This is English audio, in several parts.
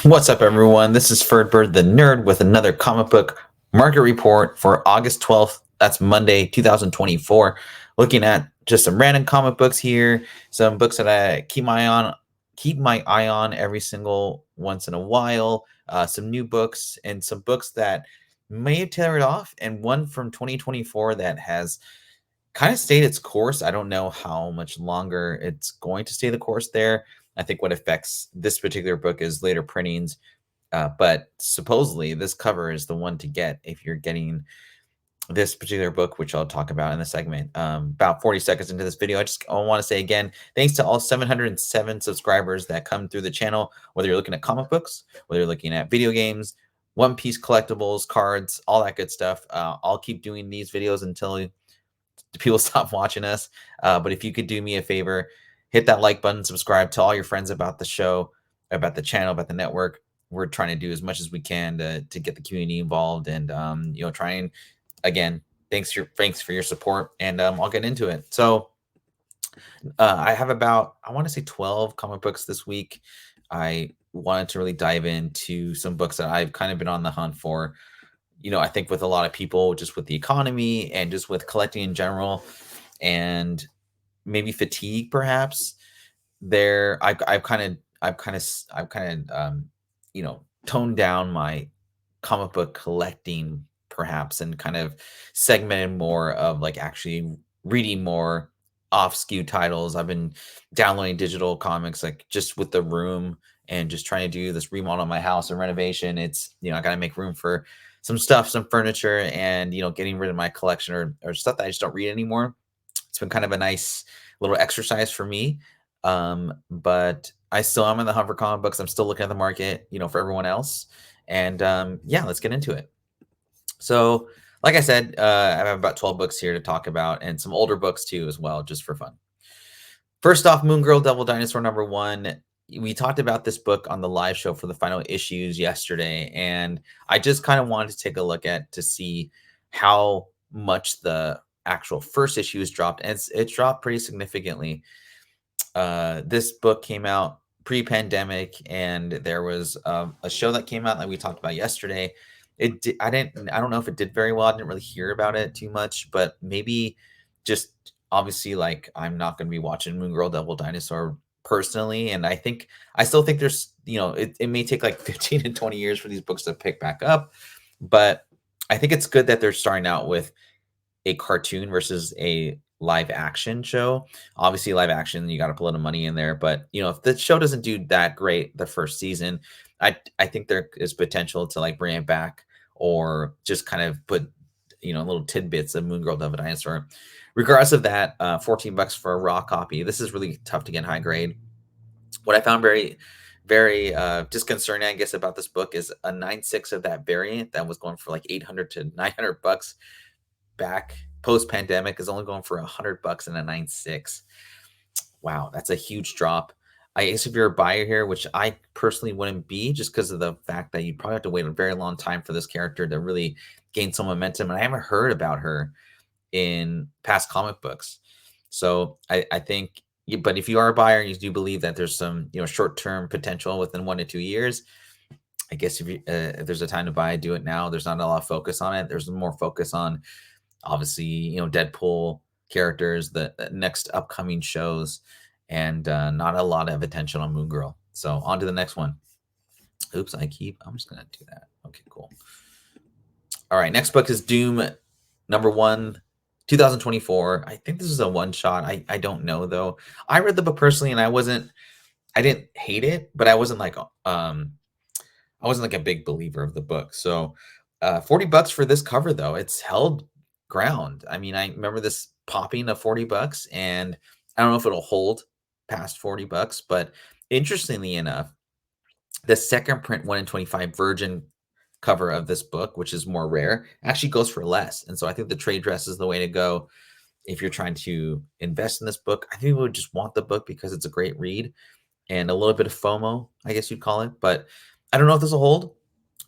What's up, everyone? This is Ferdbird the Nerd with another comic book market report for August 12th. That's Monday, 2024. Looking at just some random comic books here, some books that I keep my eye on every single once in a while. Some new books and some books that may have tailored off, and one from 2024 that has kind of stayed its course. I don't know how much longer it's going to stay the course there. I think what affects this particular book is later printings, but supposedly this cover is the one to get if you're getting this particular book, which I'll talk about in the segment. About 40 seconds into this video, I want to say again, thanks to all 707 subscribers that come through the channel, whether you're looking at comic books, whether you're looking at video games, One Piece collectibles, cards, all that good stuff. I'll keep doing these videos until people stop watching us. But if you could do me a favor, hit that like button, subscribe, tell all your friends about the show, about the channel, about the network. We're trying to do as much as we can to get the community involved and try and again, thanks for your support, and I'll get into it. So I have about, I want to say, 12 comic books this week. I wanted to really dive into some books that I've kind of been on the hunt for. I think with a lot of people, just with the economy and just with collecting in general, and maybe fatigue, perhaps. I've kind of toned down my comic book collecting, perhaps, and kind of segmented more of like actually reading more off skew titles. I've been downloading digital comics, like just with the room and just trying to do this remodel of my house and renovation. It's, I got to make room for some stuff, some furniture, and getting rid of my collection or stuff that I just don't read anymore. It's been kind of a nice little exercise for me. But I still am in the hunt for comic books. I'm still looking at the market, for everyone else. And yeah, let's get into it. So, like I said, I have about 12 books here to talk about, and some older books too, as well, just for fun. First off, Moon Girl Devil Dinosaur #1. We talked about this book on the live show for the final issues yesterday, and I just kind of wanted to take a look at to see how much the actual first issue has dropped, and it's dropped pretty significantly. This book came out pre-pandemic, and there was a show that came out that we talked about yesterday. I don't know if it did very well. I didn't really hear about it too much, but maybe just obviously, like, I'm not going to be watching Moon Girl Devil Dinosaur personally, and I still think there's it may take like 15 to 20 years for these books to pick back up, but I think it's good that they're starting out with a cartoon versus a live action show. Obviously, live action, you got to put a little money in there, but if the show doesn't do that great the first season, I think there is potential to like bring it back, or just kind of put little tidbits of Moon Girl Devil Dinosaur. Regardless of that, $14 for a raw copy. This is really tough to get high grade. What I found very, very disconcerting, I guess, about this book is a 9.6 of that variant that was going for like $800 to $900 back post-pandemic is only going for $100 and a 9.6. Wow, that's a huge drop. I guess if you're a buyer here, which I personally wouldn't be, just because of the fact that you probably have to wait a very long time for this character to really gain some momentum, and I haven't heard about her in past comic books. So I think, but if you are a buyer and you do believe that there's some short-term potential within 1 to 2 years, I guess if there's a time to buy, do it now. There's not a lot of focus on it. There's more focus on, obviously, Deadpool characters, the next upcoming shows, and not a lot of attention on Moon Girl. So on to the next one. Oops, I'm just gonna do that. Okay, cool. All right, next book is Doom #1, 2024. I think this is a one shot. I don't know though. I read the book personally, and I didn't hate it, but I wasn't like a big believer of the book. So $40 for this cover though. It's held ground. I mean, I remember this popping of $40, and I don't know if it'll hold past $40, but interestingly enough, the second print 1 in 25 virgin cover of this book, which is more rare, actually goes for less. And so I think the trade dress is the way to go if you're trying to invest in this book. I think people would just want the book because it's a great read and a little bit of FOMO, I guess you'd call it. But I don't know if this will hold.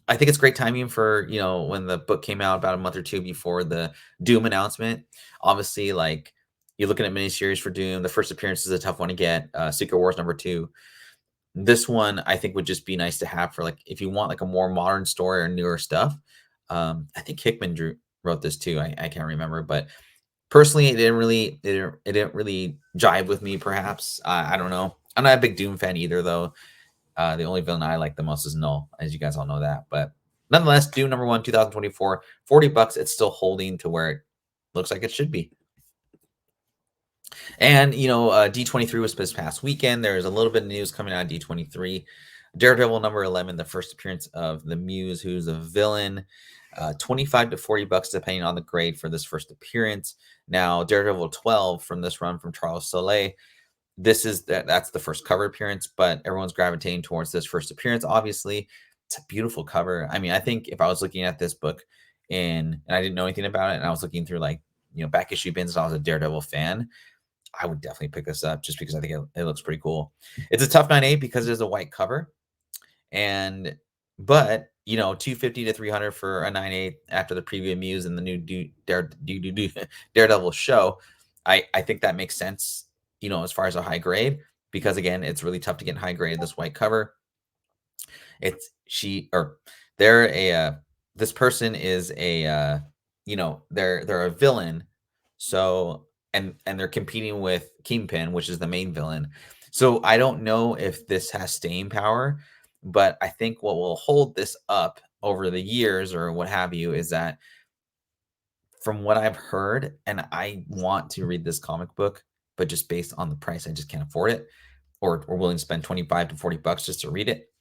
I think it's great timing for, when the book came out about a month or two before the Doom announcement. Obviously, like, you're looking at miniseries for Doom. The first appearance is a tough one to get. Secret Wars #2. this one I think would just be nice to have for like if you want like a more modern story or newer stuff. I think Hickman wrote this too. I can't remember, but personally, it didn't really jive with me. Perhaps I don't know. I'm not a big Doom fan either, though. The only villain I like the most is Null, as you guys all know that. But nonetheless, Doom number one, 2024, $40. It's still holding to where it looks like it should be. And D23 was this past weekend. There's a little bit of news coming out of D23. Daredevil number 11, the first appearance of the Muse, who's a villain. 25 to $40 depending on the grade for this first appearance. Now, Daredevil 12 from this run from Charles Soule. That's the first cover appearance, but everyone's gravitating towards this first appearance. Obviously, it's a beautiful cover. I mean, I think if I was looking at this book and I didn't know anything about it, and I was looking through like back issue bins, and I was a Daredevil fan, I would definitely pick this up just because I think it looks pretty cool. It's a tough 9.8 because there's a white cover, but 250 to 300 for a 9.8 after the preview Muse and the new Daredevil show. I think that makes sense, as far as a high grade, because again, it's really tough to get high grade this white cover. This person is a they're a villain, so and they're competing with Kingpin, which is the main villain. So I don't know if this has staying power, but I think what will hold this up over the years or what have you is that from what I've heard, and I want to read this comic book, but just based on the price, I just can't afford it, or willing to spend 25 to $40 just to read it.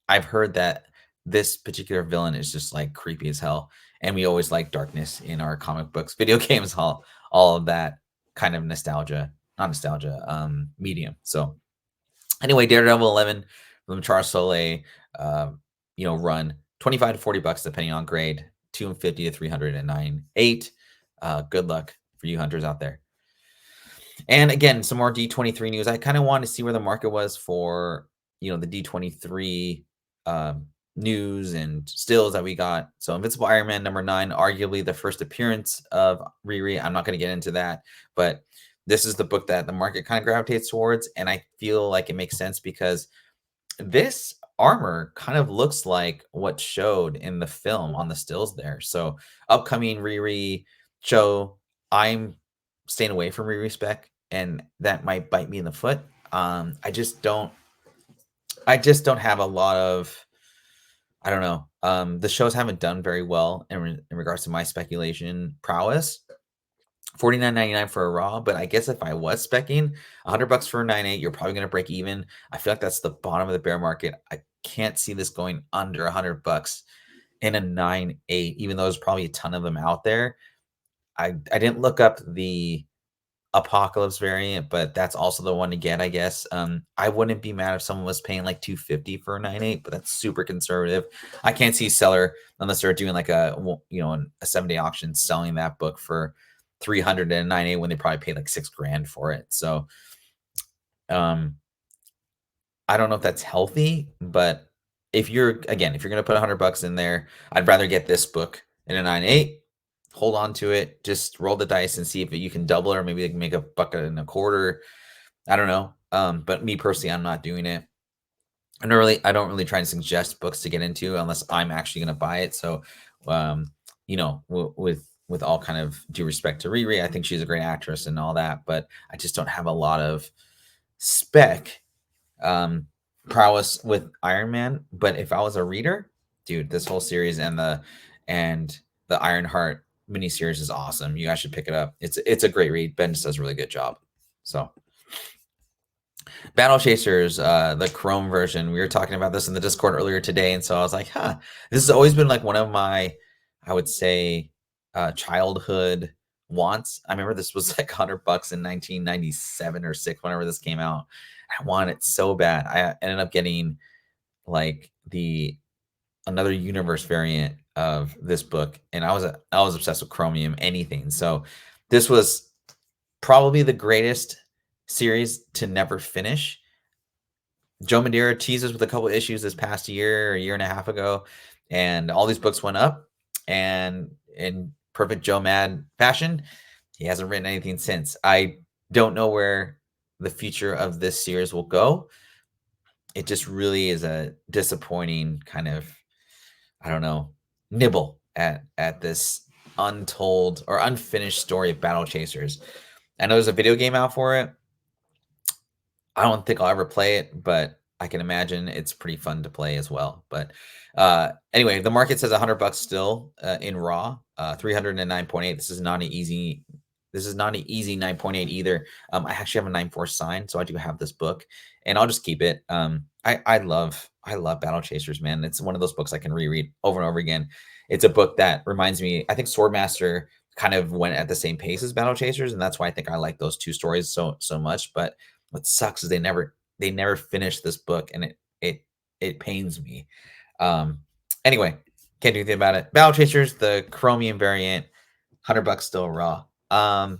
I've heard that this particular villain is just like creepy as hell, and we always like darkness in our comic books, video games, all of that kind of medium. So anyway, Daredevil 11 from Charles Soule, run 25 to $40 depending on grade, 250 to 309.8. Good luck for you hunters out there. And again, some more D23 news. I kind of wanted to see where the market was for the D23 news and stills that we got. So Invincible Iron Man number 9, arguably the first appearance of Riri. I'm not going to get into that, but this is the book that the market kind of gravitates towards, and I feel like it makes sense because this armor kind of looks like what showed in the film on the stills there. So upcoming Riri show, I'm staying away from Riri spec, and that might bite me in the foot. I just don't have a lot of, I don't know. The shows haven't done very well in regards to my speculation prowess. $49.99 for a raw, but I guess if I was specking $100 for a 9.8, you're probably going to break even. I feel like that's the bottom of the bear market. I can't see this going under $100 in a 9.8, even though there's probably a ton of them out there. I didn't look up the Apocalypse variant, but that's also the one to get, I guess. I wouldn't be mad if someone was paying like $250 for a 9.8, but that's super conservative. I can't see seller, unless they're doing like a 7-day auction, selling that book for 300 and 9.8 when they probably paid like $6,000 for it. So I don't know if that's healthy, but if you're going to put $100 in there, I'd rather get this book in a 9.8, hold on to it, just roll the dice and see if you can double it, or maybe they can make $1.25. I don't know. But me personally, I'm not doing it. I don't really try to suggest books to get into unless I'm actually going to buy it. So, with all kind of due respect to Riri, I think she's a great actress and all that, but I just don't have a lot of spec prowess with Iron Man. But if I was a reader, dude, this whole series and the Ironheart miniseries is awesome. You guys should pick it up. It's a great read. Ben just does a really good job. So Battle Chasers, the Chrome version. We were talking about this in the Discord earlier today, and so I was like, this has always been like one of my, I would say, childhood wants. I remember this was like $100 in 1997 or 6, whenever this came out. I wanted it so bad. I ended up getting like the another universe variant of this book, and I was obsessed with Chromium, anything. So this was probably the greatest series to never finish. Joe Madeira teased us with a couple issues this past year, a year and a half ago, and all these books went up, and in perfect Joe Mad fashion, he hasn't written anything since. I don't know where the future of this series will go. it just really is a disappointing kind of, I don't know, nibble at this untold or unfinished story of Battle Chasers. I know there's a video game out for it. I don't think I'll ever play it, but I can imagine it's pretty fun to play as well. But anyway, the market says $100 still in raw, 309.8. This is not an easy. This is not an easy 9.8 either. I actually have a 9.4 sign, so I do have this book, and I'll just keep it. I love Battle Chasers, man. It's one of those books I can reread over and over again. It's a book that reminds me. I think Swordmaster kind of went at the same pace as Battle Chasers, and that's why I think I like those two stories so much. But what sucks is they never finished this book, and it pains me. Um, anyway, can't do anything about it. Battle Chasers, the Chromium variant, $100 still raw.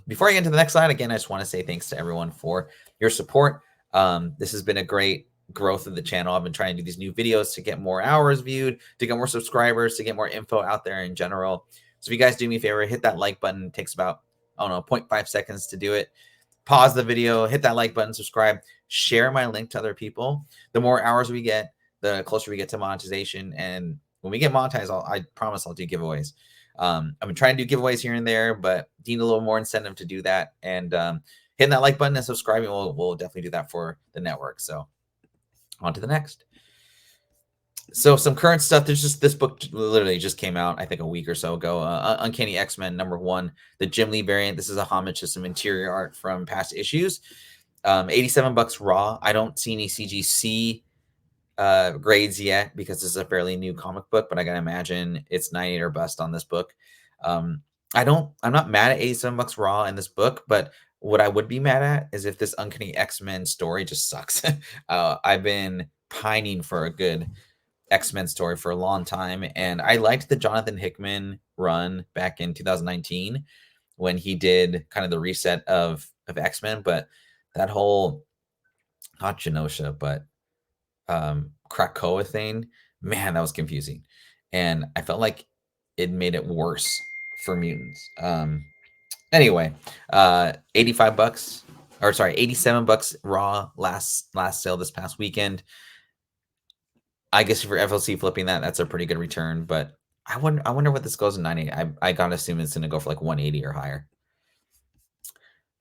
Before I get into the next slide, again, I just want to say thanks to everyone for your support. This has been a great growth of the channel. I've been trying to do these new videos to get more hours viewed, to get more subscribers, to get more info out there in general. So if you guys do me a favor, hit that like button. It takes about, I don't know, 0.5 seconds to do it. Pause the video, hit that like button, subscribe, share my link to other people. The more hours we get, the closer we get to monetization. And when we get monetized, I promise I'll do giveaways. I've been trying to do giveaways here and there, but need a little more incentive to do that. And hitting that like button and subscribing will definitely do that for the network. So on to the next. So some current stuff. There's just this book literally just came out, I think a week or so ago. Uncanny X-Men #1, the Jim Lee variant. This is a homage to some interior art from past issues. $87 raw. I don't see any CGC grades yet because this is a fairly new comic book, but I gotta imagine it's 98 or bust on this book. I'm not mad at $87 raw in this book, but what I would be mad at is if this Uncanny X-Men story just sucks. I've been pining for a good X-Men story for a long time, and I liked the Jonathan Hickman run back in 2019 when he did kind of the reset of X-Men, but that whole, not Genosha, but Krakoa thing, man, that was confusing. And I felt like it made it worse for mutants. Anyway, $85 or sorry, $87 raw last sale this past weekend. I guess if you're FLC flipping that, that's a pretty good return, but I wonder what this goes in 90. I gotta assume it's gonna go for like 180 or higher.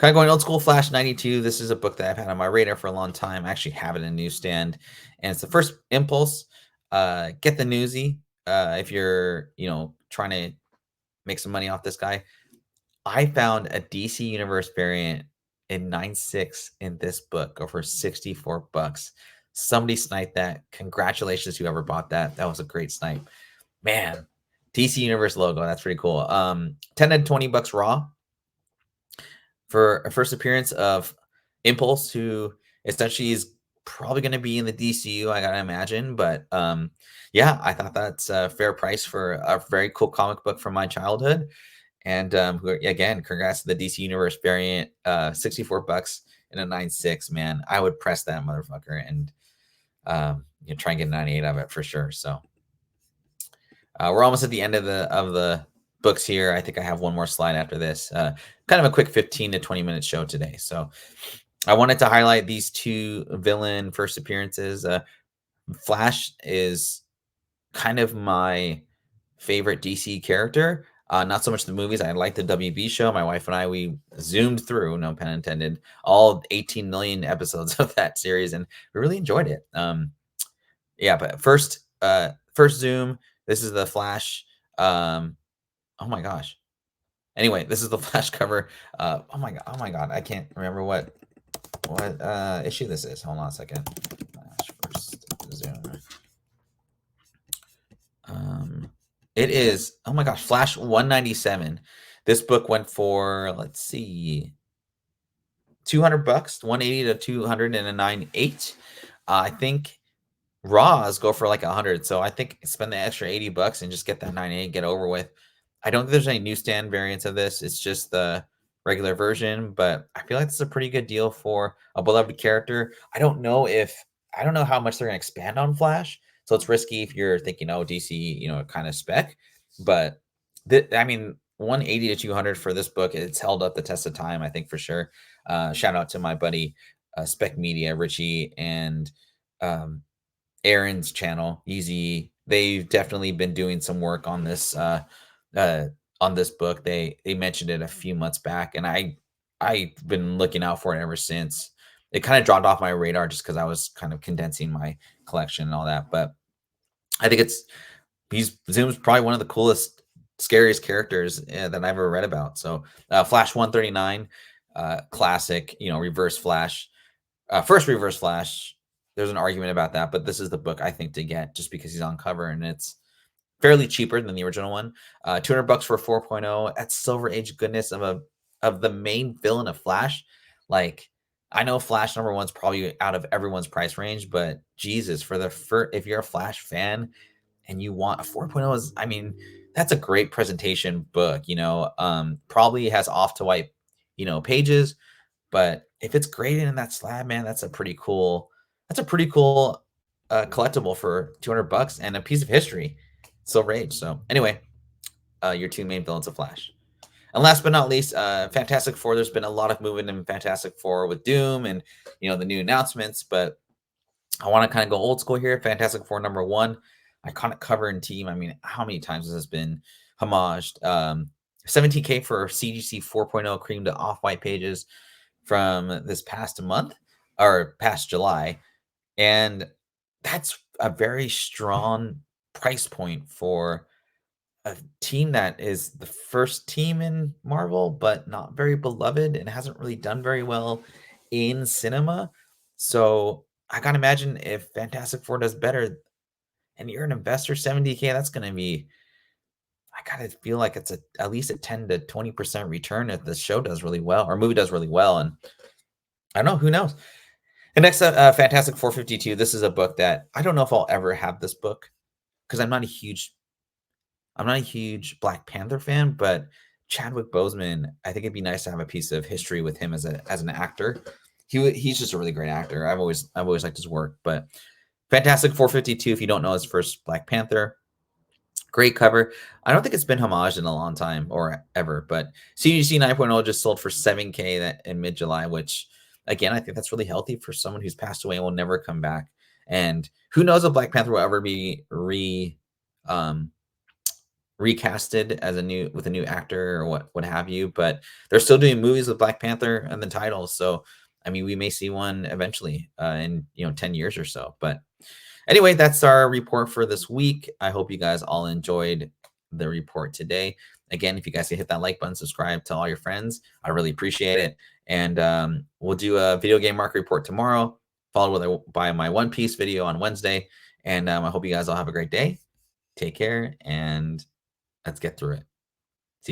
Kind of going old school, Flash 92. This is a book that I've had on my radar for a long time. I actually have it in a newsstand, and it's the first impulse. Get the newsy if you're trying to make some money off this guy. I found a DC Universe variant in 9.6 in this book go for $64. Somebody sniped that. Congratulations, whoever bought that. That was a great snipe. Man, DC Universe logo. That's pretty cool. 10 to $20 raw for a first appearance of Impulse, who essentially is probably going to be in the DCU, I gotta imagine. But yeah, I thought that's a fair price for a very cool comic book from my childhood. And again, congrats to the DC Universe variant, $64 in a 9.6. Man, I would press that motherfucker and try and get a 98 of it for sure. So we're almost at the end of the books here. I think I have one more slide after this. Kind of a quick 15 to 20 minute show today. So I wanted to highlight these two villain first appearances. Flash is kind of my favorite DC character. Not so much the movies. I like the WB show. My wife and I, we zoomed through, no pun intended, all 18 million episodes of that series, and we really enjoyed it. Yeah, but first zoom. This is the Flash. Oh my gosh. Anyway, this is the Flash cover. Oh my god. I can't remember what issue this is. Hold on a second. Flash first zoom. It is, oh my gosh, Flash 197. This book went for, let's see, $200, 180 to 200 and a 9.8. I think raws go for like 100. So I think spend the extra $80 and just get that 9.8, get over with. I don't think there's any newsstand variants of this. It's just the regular version, but I feel like this is a pretty good deal for a beloved character. I don't know how much they're going to expand on Flash. So it's risky if you're thinking, oh, DC, kind of spec. But I mean, 180 to 200 for this book, it's held up the test of time, I think, for sure. Shout out to my buddy Spec Media, Richie, and um, Aaron's channel, Easy. They've definitely been doing some work uh on this book. They mentioned it a few months back, and I've been looking out for it ever since. It kind of dropped off my radar just because I was kind of condensing my collection and all that. But I think he's Zoom's probably one of the coolest, scariest characters that I've ever read about. So Flash 139, classic, Reverse Flash, first Reverse Flash. There's an argument about that, but this is the book I think to get just because he's on cover and it's fairly cheaper than the original one. $200 for 4.0. That's Silver Age goodness of the main villain of Flash. Like, I know Flash number one's probably out of everyone's price range, but Jesus, if you're a Flash fan and you want a 4.0 is, I mean, that's a great presentation book. Probably has off to white, pages, but if it's graded in that slab, man, that's a pretty cool collectible for $200 and a piece of history. Silver Age. So anyway, your two main villains of Flash. And last but not least, Fantastic Four. There's been a lot of movement in Fantastic Four with Doom and the new announcements, but I want to kind of go old school here. Fantastic Four number one, iconic cover and team. I mean, how many times has this been homaged? 17K for CGC 4.0 cream to off-white pages from this past month or past July. And that's a very strong price point for a team that is the first team in Marvel, but not very beloved and hasn't really done very well in cinema. So I gotta imagine if Fantastic Four does better and you're an investor, 70K, that's gonna be, I gotta feel like it's at least a 10 to 20% return if the show does really well or movie does really well. And I don't know, who knows? And next up, Fantastic 452. This is a book that I don't know if I'll ever have this book because I'm not a huge Black Panther fan, but Chadwick Boseman, I think it'd be nice to have a piece of history with him as an actor. He's just a really great actor. I've always liked his work. But Fantastic 452, if you don't know, his first Black Panther. Great cover. I don't think it's been homaged in a long time or ever, but CGC 9.0 just sold for 7K in mid-July, which again, I think that's really healthy for someone who's passed away and will never come back. And who knows if Black Panther will ever be recasted as with a new actor or what have you, but they're still doing movies with Black Panther and the titles. So I mean, we may see one eventually in 10 years or so. But anyway, that's our report for this week. I hope you guys all enjoyed the report today. Again, if you guys can hit that like button, subscribe, tell all your friends, I really appreciate it. And we'll do a video game market report tomorrow, followed by my One Piece video on Wednesday. And I hope you guys all have a great day. Take care, and let's get through it.